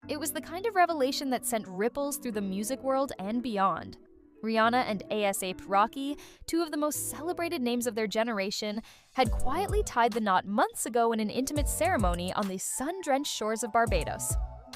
It was the kind of revelation that sent ripples through the music world and beyond. Rihanna and A$AP Rocky, two of the most celebrated names of their generation, had quietly tied the knot months ago in an intimate ceremony on the sun-drenched shores of Barbados.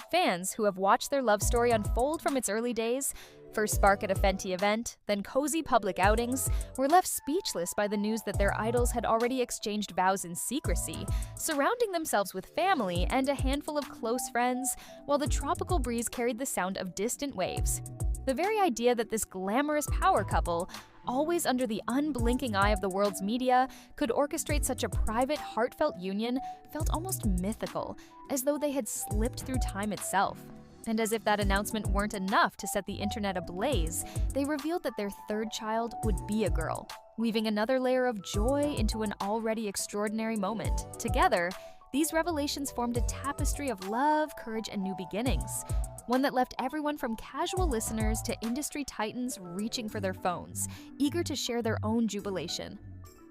Fans who have watched their love story unfold from its early days, first spark at a Fenty event, then cozy public outings, were left speechless by the news that their idols had already exchanged vows in secrecy, surrounding themselves with family and a handful of close friends, while the tropical breeze carried the sound of distant waves. The very idea that this glamorous power couple, always under the unblinking eye of the world's media, could orchestrate such a private, heartfelt union felt almost mythical, as though they had slipped through time itself. And as if that announcement weren't enough to set the internet ablaze, they revealed that their third child would be a girl, weaving another layer of joy into an already extraordinary moment. Together, these revelations formed a tapestry of love, courage, and new beginnings, one that left everyone from casual listeners to industry titans reaching for their phones, eager to share their own jubilation.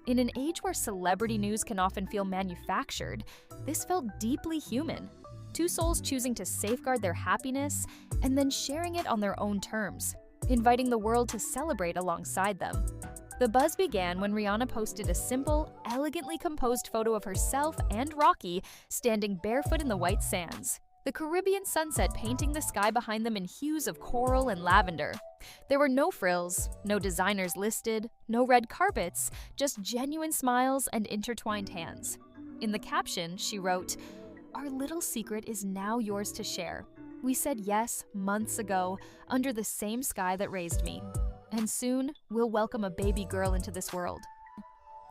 In an age where celebrity news can often feel manufactured, this felt deeply human. Two souls choosing to safeguard their happiness and then sharing it on their own terms, inviting the world to celebrate alongside them. The buzz began when Rihanna posted a simple, elegantly composed photo of herself and Rocky standing barefoot in the white sands, the Caribbean sunset painting the sky behind them in hues of coral and lavender. There were no frills, no designers listed, no red carpets, just genuine smiles and intertwined hands. In the caption, she wrote, "Our little secret is now yours to share. We said yes months ago, under the same sky that raised me. And soon, we'll welcome a baby girl into this world."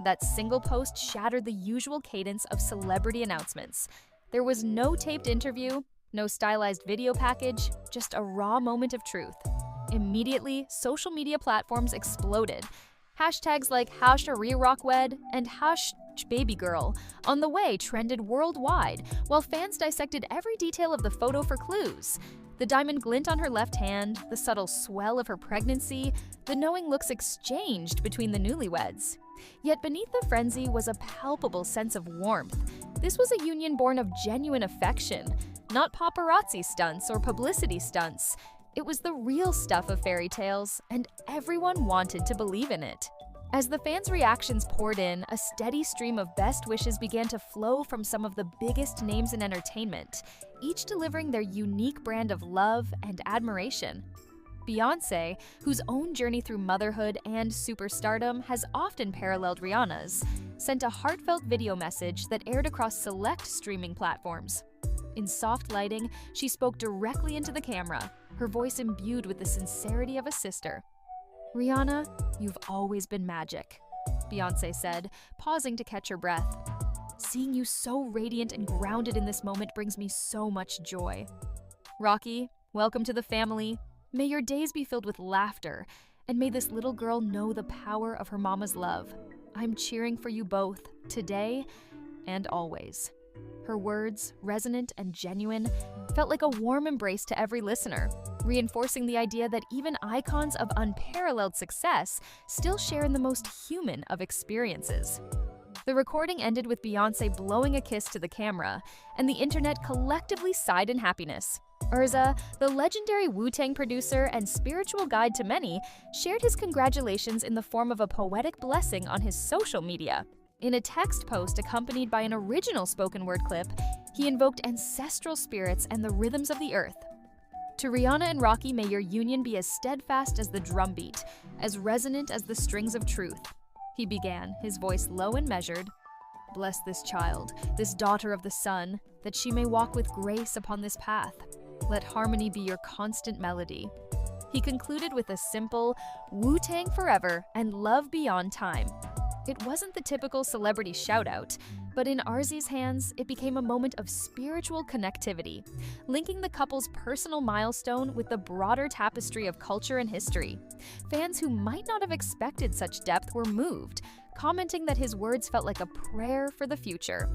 That single post shattered the usual cadence of celebrity announcements. There was no taped interview, no stylized video package, just a raw moment of truth. Immediately, social media platforms exploded. Hashtags like #ReRockWed and #BabyGirl on the way trended worldwide, while fans dissected every detail of the photo for clues. The diamond glint on her left hand, the subtle swell of her pregnancy, the knowing looks exchanged between the newlyweds. Yet beneath the frenzy was a palpable sense of warmth. This was a union born of genuine affection, not paparazzi stunts or publicity stunts. It was the real stuff of fairy tales, and everyone wanted to believe in it. As the fans' reactions poured in, a steady stream of best wishes began to flow from some of the biggest names in entertainment, each delivering their unique brand of love and admiration. Beyoncé, whose own journey through motherhood and superstardom has often paralleled Rihanna's, sent a heartfelt video message that aired across select streaming platforms. In soft lighting, she spoke directly into the camera, her voice imbued with the sincerity of a sister. "Rihanna, you've always been magic," Beyoncé said, pausing to catch her breath. "Seeing you so radiant and grounded in this moment brings me so much joy. Rocky, welcome to the family. May your days be filled with laughter, and may this little girl know the power of her mama's love. I'm cheering for you both, today and always." Her words, resonant and genuine, felt like a warm embrace to every listener, reinforcing the idea that even icons of unparalleled success still share in the most human of experiences. The recording ended with Beyoncé blowing a kiss to the camera, and the internet collectively sighed in happiness. Urza, the legendary Wu-Tang producer and spiritual guide to many, shared his congratulations in the form of a poetic blessing on his social media. In a text post accompanied by an original spoken word clip, he invoked ancestral spirits and the rhythms of the earth. "To Rihanna and Rocky, may your union be as steadfast as the drumbeat, as resonant as the strings of truth," he began, his voice low and measured. "Bless this child, this daughter of the sun, that she may walk with grace upon this path. Let harmony be your constant melody." He concluded with a simple, "Wu-Tang forever and love beyond time." It wasn't the typical celebrity shout-out, but in Arzy's hands, it became a moment of spiritual connectivity, linking the couple's personal milestone with the broader tapestry of culture and history. Fans who might not have expected such depth were moved, commenting that his words felt like a prayer for the future.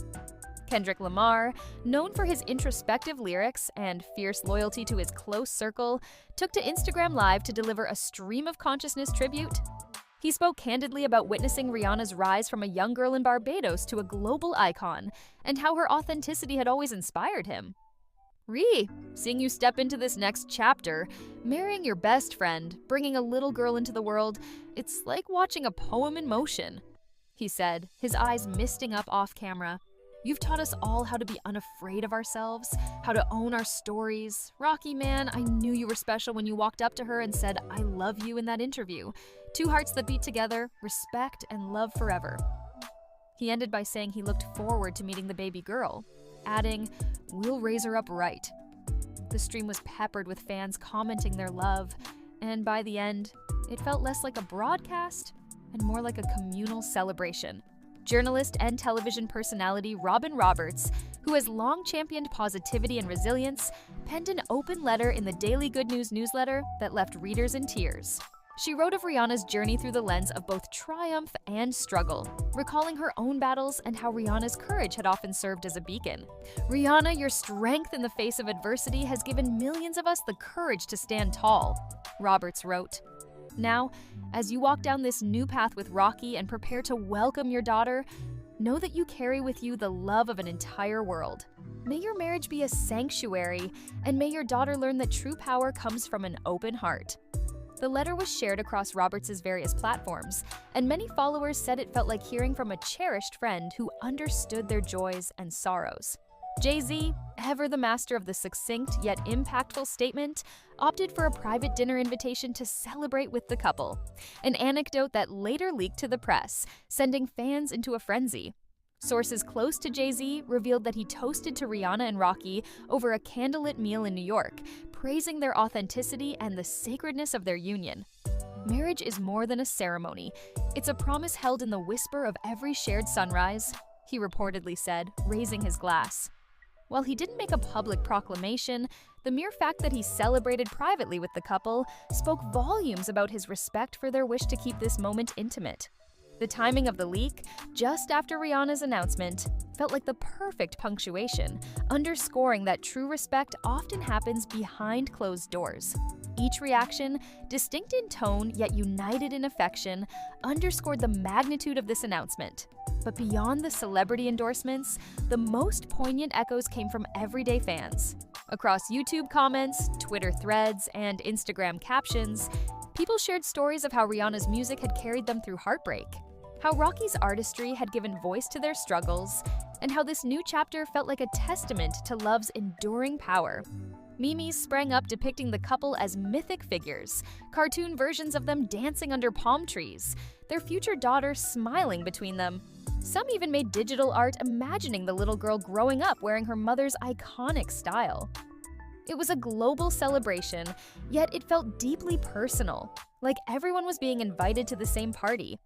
Kendrick Lamar, known for his introspective lyrics and fierce loyalty to his close circle, took to Instagram Live to deliver a stream of consciousness tribute. He spoke candidly about witnessing Rihanna's rise from a young girl in Barbados to a global icon, and how her authenticity had always inspired him. "Ree, seeing you step into this next chapter, marrying your best friend, bringing a little girl into the world, it's like watching a poem in motion," he said, his eyes misting up off camera. "You've taught us all how to be unafraid of ourselves, how to own our stories. Rocky, man, I knew you were special when you walked up to her and said, 'I love you' in that interview. Two hearts that beat together, respect and love forever." He ended by saying he looked forward to meeting the baby girl, adding, "We'll raise her up right." The stream was peppered with fans commenting their love, and by the end, it felt less like a broadcast and more like a communal celebration. Journalist and television personality Robin Roberts, who has long championed positivity and resilience, penned an open letter in the Daily Good News newsletter that left readers in tears. She wrote of Rihanna's journey through the lens of both triumph and struggle, recalling her own battles and how Rihanna's courage had often served as a beacon. "Rihanna, your strength in the face of adversity has given millions of us the courage to stand tall," Roberts wrote. Now, as you walk down this new path with Rocky and prepare to welcome your daughter, know that you carry with you the love of an entire world. May your marriage be a sanctuary, and may your daughter learn that true power comes from an open heart. The letter was shared across Roberts' various platforms, and many followers said it felt like hearing from a cherished friend who understood their joys and sorrows. Jay-Z, ever the master of the succinct yet impactful statement, opted for a private dinner invitation to celebrate with the couple, an anecdote that later leaked to the press, sending fans into a frenzy. Sources close to Jay-Z revealed that he toasted to Rihanna and Rocky over a candlelit meal in New York, praising their authenticity and the sacredness of their union. "Marriage is more than a ceremony. It's a promise held in the whisper of every shared sunrise," he reportedly said, raising his glass. While he didn't make a public proclamation, the mere fact that he celebrated privately with the couple spoke volumes about his respect for their wish to keep this moment intimate. The timing of the leak, just after Rihanna's announcement, felt like the perfect punctuation, underscoring that true respect often happens behind closed doors. Each reaction, distinct in tone yet united in affection, underscored the magnitude of this announcement. But beyond the celebrity endorsements, the most poignant echoes came from everyday fans. Across YouTube comments, Twitter threads, and Instagram captions, people shared stories of how Rihanna's music had carried them through heartbreak, how Rocky's artistry had given voice to their struggles, and how this new chapter felt like a testament to love's enduring power. Memes sprang up depicting the couple as mythic figures, cartoon versions of them dancing under palm trees, their future daughter smiling between them. Some even made digital art imagining the little girl growing up wearing her mother's iconic style. It was a global celebration, yet it felt deeply personal, like everyone was being invited to the same party.